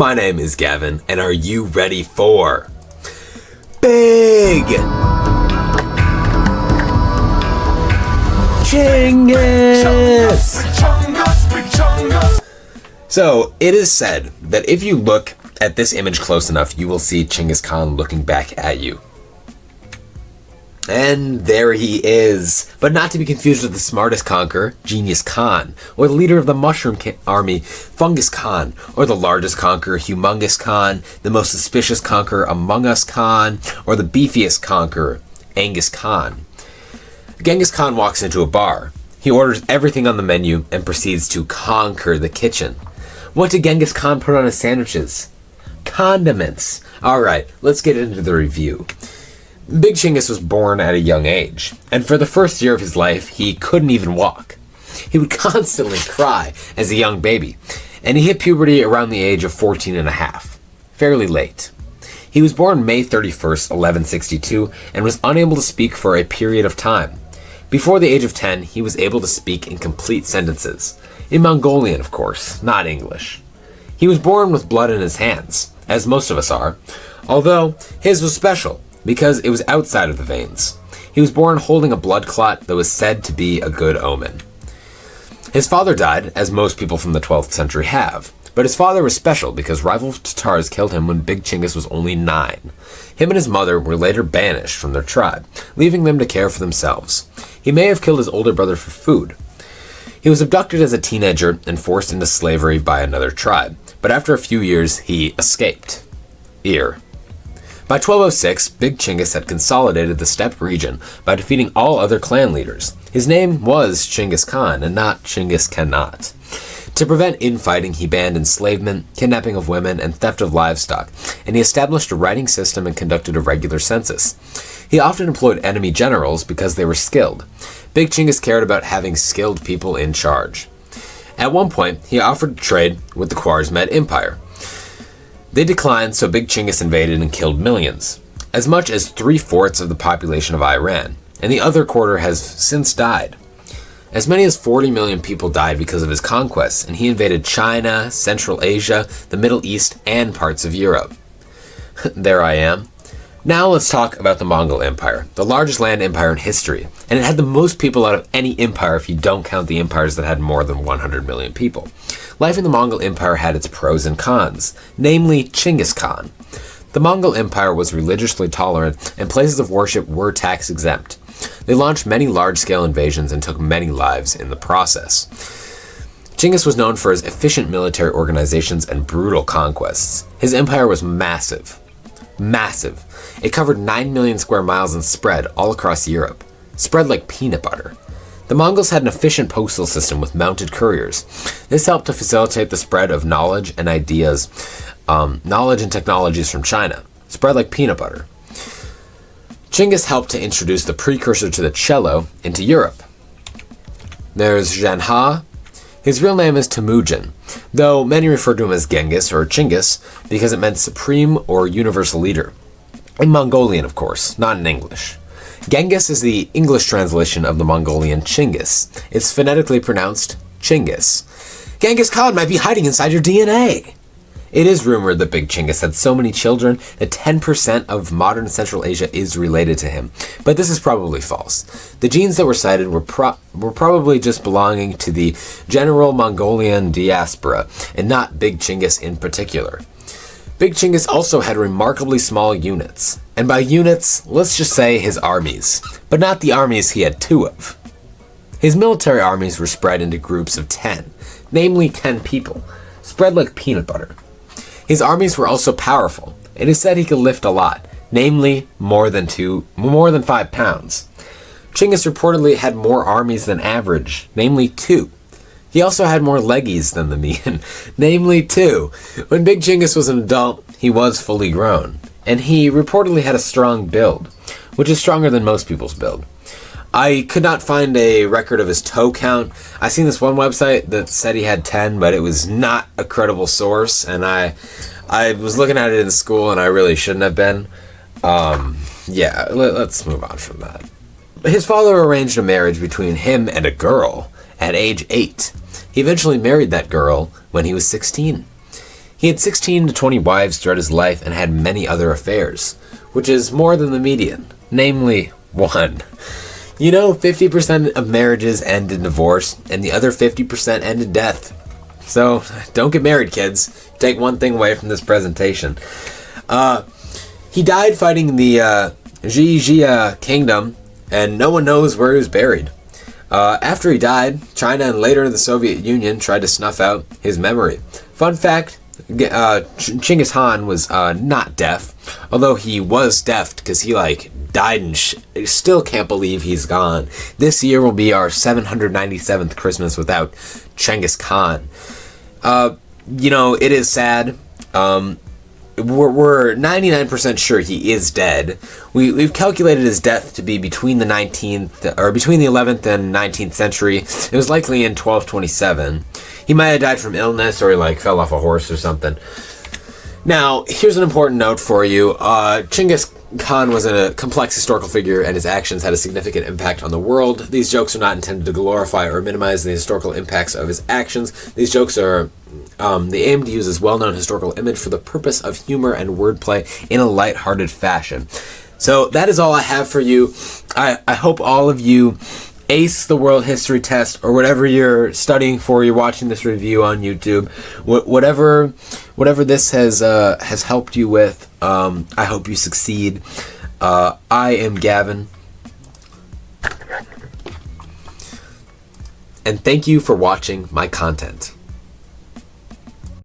My name is Gavin, and are you ready for Big Chinggis? So, it is said that if you look at this image close enough, you will see Chinggis Khan looking back at you. And there he is, but not to be confused with the smartest conqueror, Genghis Khan, or the leader of the Mushroom Army, Fungus Khan, or the largest conqueror, Humongous Khan, the most suspicious conqueror, Among Us Khan, or the beefiest conqueror, Angus Khan. Genghis Khan walks into a bar. He orders everything on the menu and proceeds to conquer the kitchen. What did Genghis Khan put on his sandwiches? Condiments. Alright, let's get into the review. Big Chinggis was born at a young age, and for the first year of his life, he couldn't even walk. He would constantly cry as a young baby, and he hit puberty around the age of 14 and a half, fairly late. He was born May 31st, 1162, and was unable to speak for a period of time. Before the age of 10, he was able to speak in complete sentences, in Mongolian, of course, not English. He was born with blood in his hands, as most of us are, although his was special, because it was outside of the veins. He was born holding a blood clot that was said to be a good omen. His father died, as most people from the 12th century have, but his father was special because rival Tatars killed him when Big Chinggis was only 9. Him and his mother were later banished from their tribe, leaving them to care for themselves. He may have killed his older brother for food. He was abducted as a teenager and forced into slavery by another tribe, but after a few years he escaped. By 1206, Big Chinggis had consolidated the steppe region by defeating all other clan leaders. His name was Chinggis Khan and not Chinggis Cannot. To prevent infighting, he banned enslavement, kidnapping of women, and theft of livestock, and he established a writing system and conducted a regular census. He often employed enemy generals because they were skilled. Big Chinggis cared about having skilled people in charge. At one point, he offered to trade with the Khwarezmid Empire. They declined, so Big Chinggis invaded and killed millions, as much as 3/4 of the population of Iran, and the other quarter has since died. As many as 40 million people died because of his conquests, and he invaded China, Central Asia, the Middle East, and parts of Europe. There I am. Now let's talk about the Mongol Empire, the largest land empire in history, and it had the most people out of any empire if you don't count the empires that had more than 100 million people. Life in the Mongol Empire had its pros and cons, namely Chinggis Khan. The Mongol Empire was religiously tolerant, and places of worship were tax exempt. They launched many large-scale invasions and took many lives in the process. Chinggis was known for his efficient military organizations and brutal conquests. His empire was massive. Massive. It covered 9 million square miles and spread all across Europe. Spread like peanut butter. The Mongols had an efficient postal system with mounted couriers. This helped to facilitate the spread of knowledge and ideas, knowledge and technologies from China. Spread like peanut butter. Chinggis helped to introduce the precursor to the cello into Europe. There's Zhanha. His real name is Temujin, though many refer to him as Genghis or Chinggis because it meant supreme or universal leader. In Mongolian, of course, not in English. Genghis is the English translation of the Mongolian Chinggis. It's phonetically pronounced Chinggis. Genghis Khan might be hiding inside your DNA. It is rumored that Big Chinggis had so many children that 10% of modern Central Asia is related to him, but this is probably false. The genes that were cited were probably just belonging to the general Mongolian diaspora, and not Big Chinggis in particular. Big Chinggis also had remarkably small units, and by units, let's just say his armies, but not the armies he had 2 of. His military armies were spread into groups of 10, namely 10 people, spread like peanut butter. His armies were also powerful. It is said he could lift a lot, namely more than 5 pounds. Chinggis reportedly had more armies than average, namely 2. He also had more leggies than the mean, namely 2. When Big Chinggis was an adult, he was fully grown, and he reportedly had a strong build, which is stronger than most people's build. I could not find a record of his toe count. I seen this one website that said he had 10, but it was not a credible source, and I was looking at it in school, and I really shouldn't have been. Let's move on from that. His father arranged a marriage between him and a girl at age 8. He eventually married that girl when he was 16. He had 16 to 20 wives throughout his life and had many other affairs, which is more than the median, namely 1. 50% of marriages end in divorce, and the other 50% end in death. So, don't get married, kids. Take one thing away from this presentation. He died fighting the Genghis kingdom, and no one knows where he was buried. After he died, China and later the Soviet Union tried to snuff out his memory. Fun fact, Chinggis Khan was not deaf, although he was deaf because he died and still can't believe he's gone. This year will be our 797th Christmas without Chinggis Khan. It is sad. We're 99% sure he is dead. We've calculated his death to be between the 11th and 19th century. It was likely in 1227. He might have died from illness, or he fell off a horse or something. Now, here's an important note for you. Chinggis Khan was a complex historical figure, and his actions had a significant impact on the world. These jokes are not intended to glorify or minimize the historical impacts of his actions. These jokes are they aim to use this well-known historical image for the purpose of humor and wordplay in a light-hearted fashion. So that is all I have for you. I hope all of you ace the world history test, or whatever you're studying for. You're watching this review on YouTube. Whatever this has helped you with, I hope you succeed. I am Gavin, and thank you for watching my content.